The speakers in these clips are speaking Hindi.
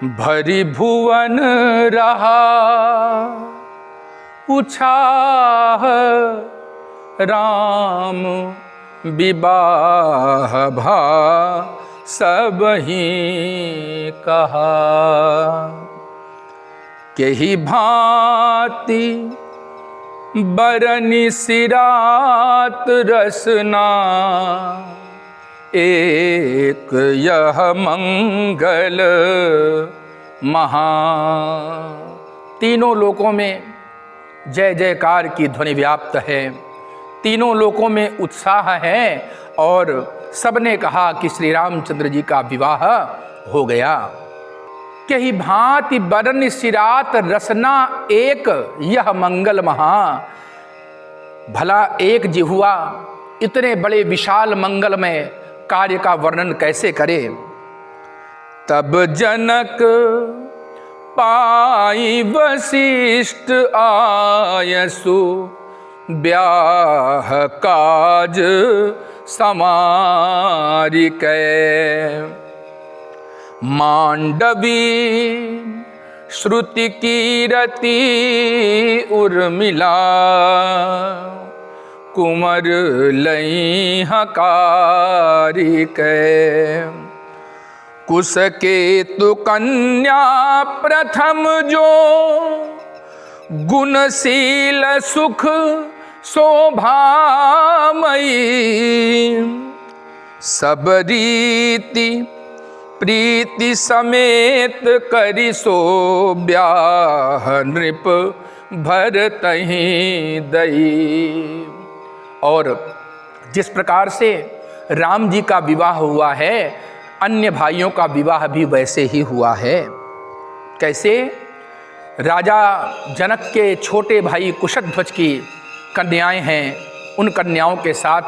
भरी भुवन रहा उछाह, राम विवाह भा सब ही कहा। केहि भांति बरनि सिरात रसना, एक यह मंगल महा। तीनों लोकों में जय जयकार की ध्वनि व्याप्त है, तीनों लोकों में उत्साह है और सबने कहा कि श्री रामचंद्र जी का विवाह हो गया। केहि भांति बरनि सिरात रसना, एक यह मंगल महा। भला एक जिह्वा इतने बड़े विशाल मंगलमय कार्य का वर्णन कैसे करे। तब जनक पाई वशिष्ठ आयसु, ब्याह काज समारिकै। मांडवी श्रुति कीरति उर्मिला, कुंवर लई हकारिकै। कुसकेतु कन्या प्रथम जो, गुणशील सुख शोभामयी। सब रीति प्रीति समेत करि सो, ब्याह नृप भरतहि दई। और जिस प्रकार से राम जी का विवाह हुआ है, अन्य भाइयों का विवाह भी वैसे ही हुआ है। कैसे? राजा जनक के छोटे भाई कुशध्वज की कन्याएं हैं, उन कन्याओं के साथ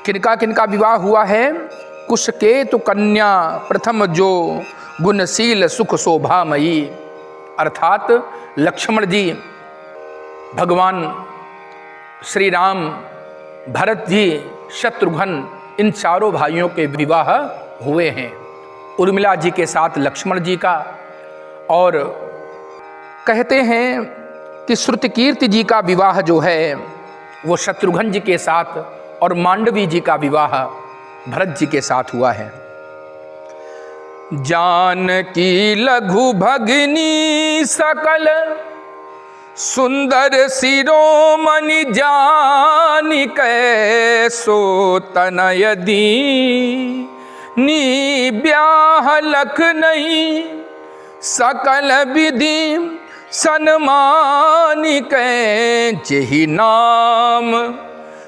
किनका किनका विवाह हुआ है? कुशकेतु कन्या प्रथम जो, गुणशील सुख शोभामयी। अर्थात लक्ष्मण जी, भगवान श्री राम, भरत जी, शत्रुघ्न, इन चारों भाइयों के विवाह हुए हैं। उर्मिला जी के साथ लक्ष्मण जी का, और कहते हैं कि श्रुतकीर्ति जी का विवाह जो है वो शत्रुघ्न जी के साथ, और मांडवी जी का विवाह भरत जी के साथ हुआ है। जानकी लघु भगिनी सकल, सुंदर शिरोमणि जानिकै। सो तनय दीनी ब्याह लख नहीं, सकल विधि सन्मानिकै। जेहि नाम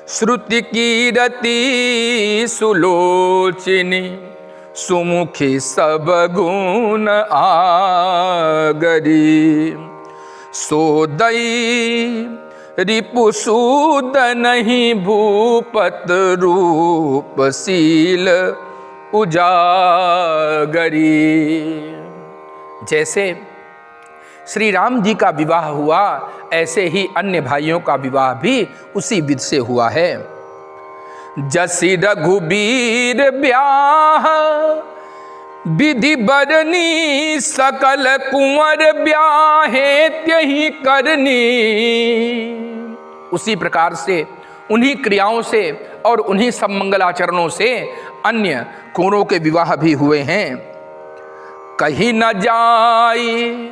श्रुति कीरति सुलोचनी, सुमुखी सब गुण आगरी। सोदई रिपुसूद नहीं, भूपत रूप शील उजागरी। जैसे श्री राम जी का विवाह हुआ, ऐसे ही अन्य भाइयों का विवाह भी उसी विधि से हुआ है। जसि रघुबीर ब्याह विधि बरनी, सकल कुंवर ब्याहे त्यहि करनी। उसी प्रकार से उन्हीं क्रियाओं से और उन्हीं सब मंगलाचरणों से अन्य कुंवरों के विवाह भी हुए हैं। कहीं न जाई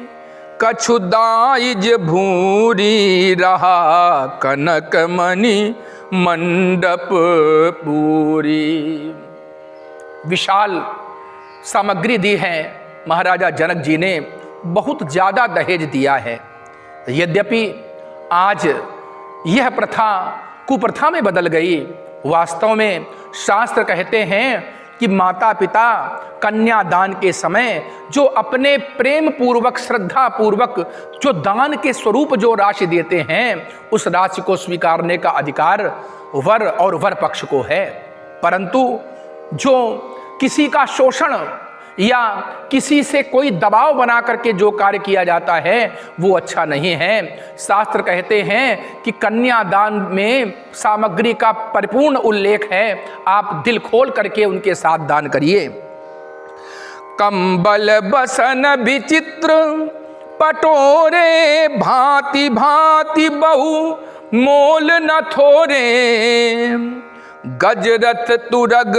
कछु दाइज भूरी, रहा कनक मणि मंडप पूरी। विशाल सामग्री दी है महाराजा जनक जी ने, बहुत ज़्यादा दहेज दिया है। यद्यपि आज यह प्रथा कुप्रथा में बदल गई। वास्तव में शास्त्र कहते हैं कि माता पिता कन्यादान के समय जो अपने प्रेम पूर्वक, श्रद्धा पूर्वक जो दान के स्वरूप जो राशि देते हैं, उस राशि को स्वीकारने का अधिकार वर और वर पक्ष को है। परंतु जो किसी का शोषण या किसी से कोई दबाव बना करके जो कार्य किया जाता है वो अच्छा नहीं है। शास्त्र कहते हैं कि कन्यादान में सामग्री का परिपूर्ण उल्लेख है, आप दिल खोल करके उनके साथ दान करिए। कंबल बसन विचित्र पटोरे, भांति भांति बहु मोल न थोरे। गजरथ तुरग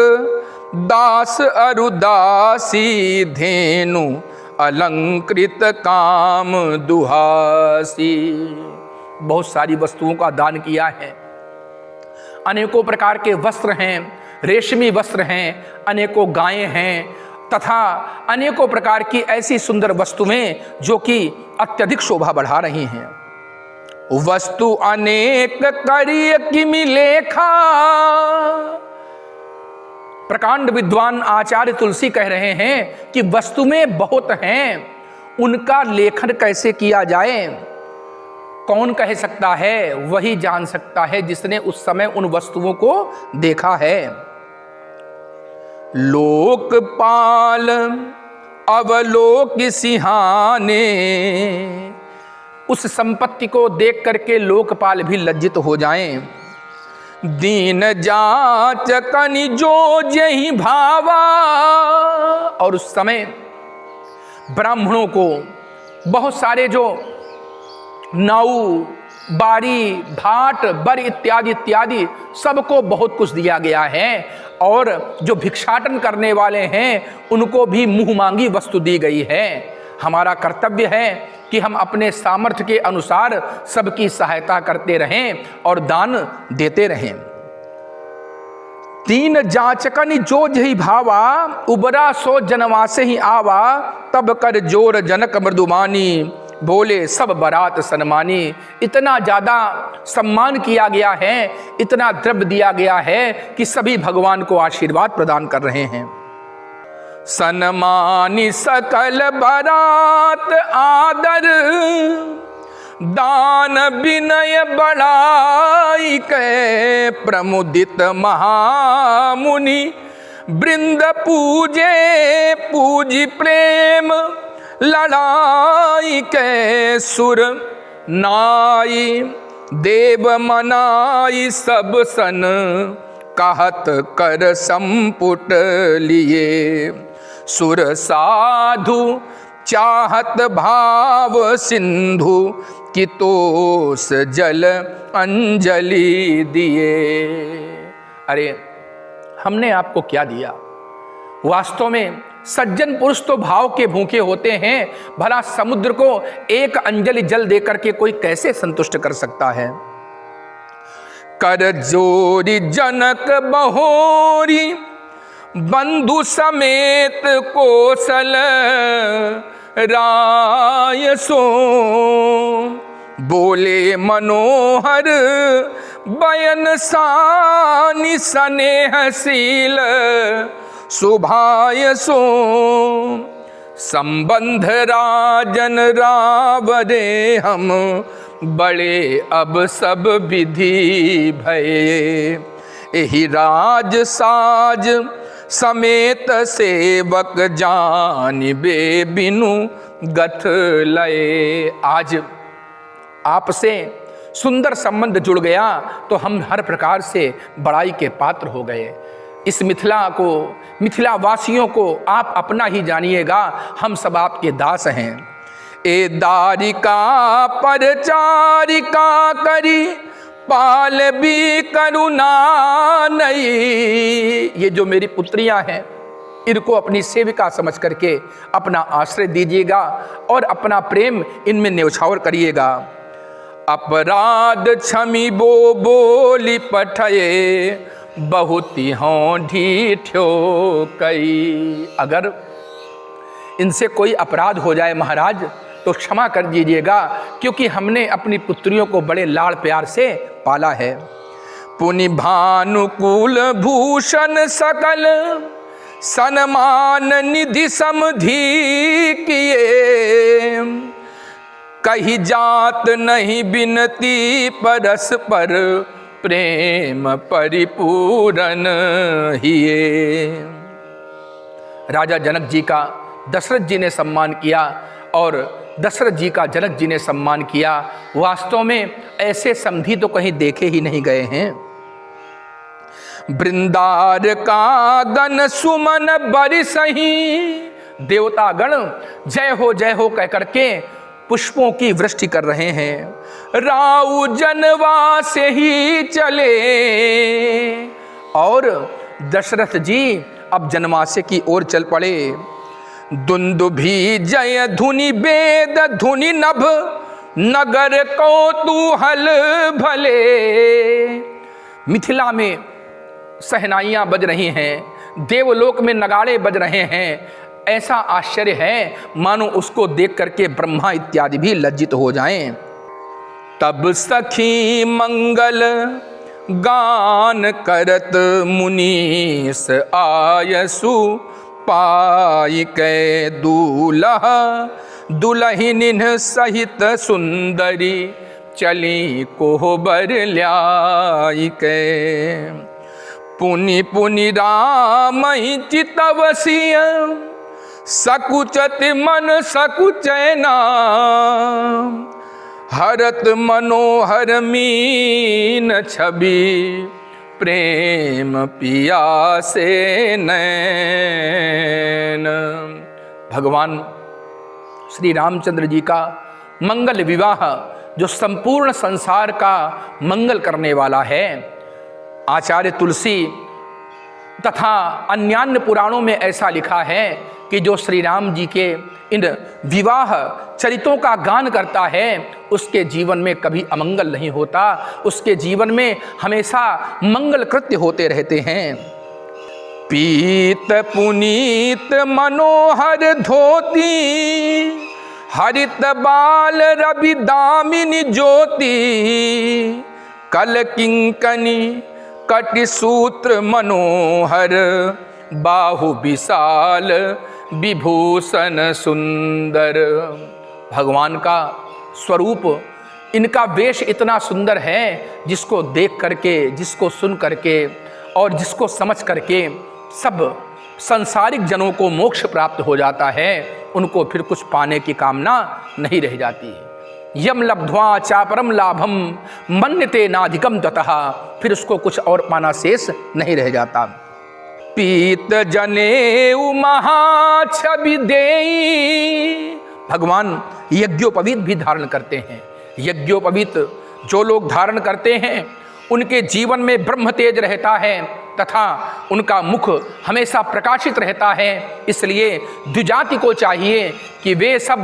दास अरुदासी, धेनु अलंकृत काम दुहासी। बहुत सारी वस्तुओं का दान किया है। अनेकों प्रकार के वस्त्र हैं, रेशमी वस्त्र हैं, अनेकों गायें हैं तथा अनेकों प्रकार की ऐसी सुंदर वस्तुएं जो कि अत्यधिक शोभा बढ़ा रही हैं। वस्तु अनेक करिय किमि लेखा। प्रकांड विद्वान आचार्य तुलसी कह रहे हैं कि वस्तुएं बहुत हैं, उनका लेखन कैसे किया जाए, कौन कह सकता है? वही जान सकता है जिसने उस समय उन वस्तुओं को देखा है। लोकपाल अवलोक सिंहाने, उस संपत्ति को देख करके लोकपाल भी लज्जित हो जाएं। दीन जाचकनि जो जहि भावा, और उस समय ब्राह्मणों को बहुत सारे जो नाऊ, बारी, भाट, बर इत्यादि इत्यादि सबको बहुत कुछ दिया गया है, और जो भिक्षाटन करने वाले हैं उनको भी मुंह मांगी वस्तु दी गई है। हमारा कर्तव्य है कि हम अपने सामर्थ्य के अनुसार सबकी सहायता करते रहें और दान देते रहें। तीन जाचकन जो जही भावा, उबरा सो जनवासे ही आवा। तब कर जोर जनक मृदुमानी, बोले सब बरात सन्मानी। इतना ज़्यादा सम्मान किया गया है, इतना द्रव्य दिया गया है कि सभी भगवान को आशीर्वाद प्रदान कर रहे हैं। सन्मानी सकल बरात आदर, दान विनय बढ़ाई के। प्रमुदित महामुनि वृंद पूजे, पूजी प्रेम लड़ाई के। सुर नाई देव मनाई, सब सन कहत कर संपुट लिए। सुर साधु चाहत भाव सिंधु, कितोस जल अंजलि दिए। अरे हमने आपको क्या दिया? वास्तव में सज्जन पुरुष तो भाव के भूखे होते हैं, भला समुद्र को एक अंजलि जल देकर के कोई कैसे संतुष्ट कर सकता है? कर जोरी जनक बहोरी, बंधु समेत कोसल राय सो। बोले मनोहर बयन सानि, स्नेहशील सुभाय सो। संबंध राजन रावरे, हम बड़े अब सब विधि भये। एहि राज साज समेत सेवक, जानिबे बिनु गथ लये। आज आपसे सुंदर संबंध जुड़ गया तो हम हर प्रकार से बड़ाई के पात्र हो गए। इस मिथिला को, मिथिला वासियों को आप अपना ही जानिएगा, हम सब आपके दास हैं। ए दारिका परचारिका करी, पाल भी करुणा नहीं। ये जो मेरी पुत्रियां हैं, इनको अपनी सेविका समझ करके अपना आश्रय दीजिएगा और अपना प्रेम इनमें न्यौछावर करिएगा। अपराध क्षमी बो बोली पठये, बहुत हों ढीठ्यो कई। अगर इनसे कोई अपराध हो जाए महाराज तो क्षमा कर दीजिएगा, क्योंकि हमने अपनी पुत्रियों को बड़े लाड़ प्यार से पाला है। पुनि भानुकूल भूषण सकल, सन्मान निधि समधि किए। कही जात नहीं बिनती, परस्पर प्रेम परिपूर्ण हिए। राजा जनक जी का दशरथ जी ने सम्मान किया और दशरथ जी का जनक जी ने सम्मान किया। वास्तव में ऐसे समधी तो कहीं देखे ही नहीं गए हैं। वृंदार का गन सुमन बरिसहि, देवतागण जय हो कह करके पुष्पों की वृष्टि कर रहे हैं। राउ जनवा से ही चले, और दशरथ जी अब जनवासे की ओर चल पड़े। दुंदुभी जय धुनि वेद धुनि नभ, नगर कौतूहल भले। मिथिला में सहनाइयाँ बज रही हैं, देवलोक में नगाड़े बज रहे हैं। ऐसा आश्चर्य है मानो उसको देख करके ब्रह्मा इत्यादि भी लज्जित हो जाएं। तब सखी मंगल गान करत मुनीस आयसु, पाई कै दूल्हा दुलहिन सहित सुंदरी, चली कोहबर ल्याई कै। पुनि पुनि राम चितवसिय, सकुचत मन सकुचैना, हरत मनोहर मीन छवि, प्रेम पिया से नैन। भगवान श्री रामचंद्र जी का मंगल विवाह जो संपूर्ण संसार का मंगल करने वाला है, आचार्य तुलसी तथा अन्यान्य पुराणों में ऐसा लिखा है कि जो श्री राम जी के इन विवाह चरितों का गान करता है उसके जीवन में कभी अमंगल नहीं होता, उसके जीवन में हमेशा मंगल कृत्य होते रहते हैं। पीत पुनीत मनोहर धोती, हरित बाल रवि दामिनी ज्योति, कल किंकनी कटि सूत्र मनोहर, बाहु विशाल विभूषण सुंदर। भगवान का स्वरूप, इनका वेश इतना सुंदर है जिसको देख करके, जिसको सुन करके और जिसको समझ करके सब संसारिक जनों को मोक्ष प्राप्त हो जाता है, उनको फिर कुछ पाने की कामना नहीं रह जाती। यम लब्ध्वा चापरम लाभम मन्यते नाधिकम ततः, फिर उसको कुछ और पाना शेष नहीं रह जाता। पीत जनेऊ महाछवि देई, भगवान यज्ञोपवीत भी धारण करते हैं। यज्ञोपवीत जो लोग धारण करते हैं उनके जीवन में ब्रह्म तेज रहता है तथा उनका मुख हमेशा प्रकाशित रहता है। इसलिए द्विजाति को चाहिए कि वे सब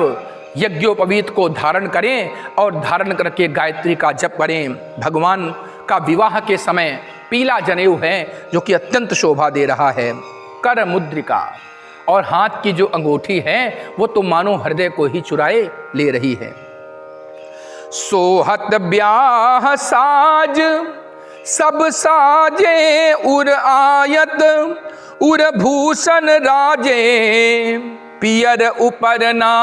यज्ञोपवीत को धारण करें और धारण करके गायत्री का जप करें। भगवान का विवाह के समय पीला जनेऊ है जो कि अत्यंत शोभा दे रहा है। कर मुद्रिका और हाथ की जो अंगूठी है वो तो मानो हृदय को ही चुराए ले रही है। सोहत ब्याह साज सब साजे उर आयत, उर भूषण राजे, पियर उपरना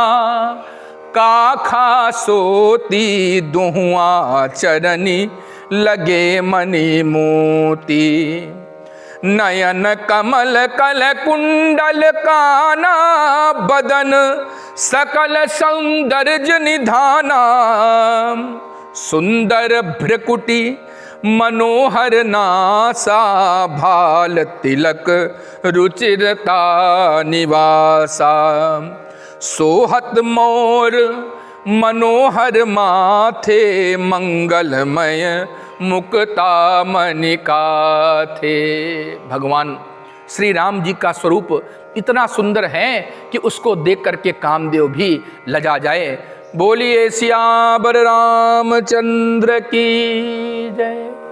काखा सोती, दुहुआ चरनी लगे मणि मोती। नयन कमल कल कुंडल काना, बदन सकल सौंदर्य निधाना। सुंदर भ्रकुटी मनोहर नासा, भाल तिलक रुचिरता निवासा। सोहत मोर मनोहर माथे, मंगलमय मुक्ता मणिका थे। भगवान श्री राम जी का स्वरूप इतना सुंदर है कि उसको देख करके कामदेव भी लजा जाए। बोलिए सियावर रामचंद्र की जय।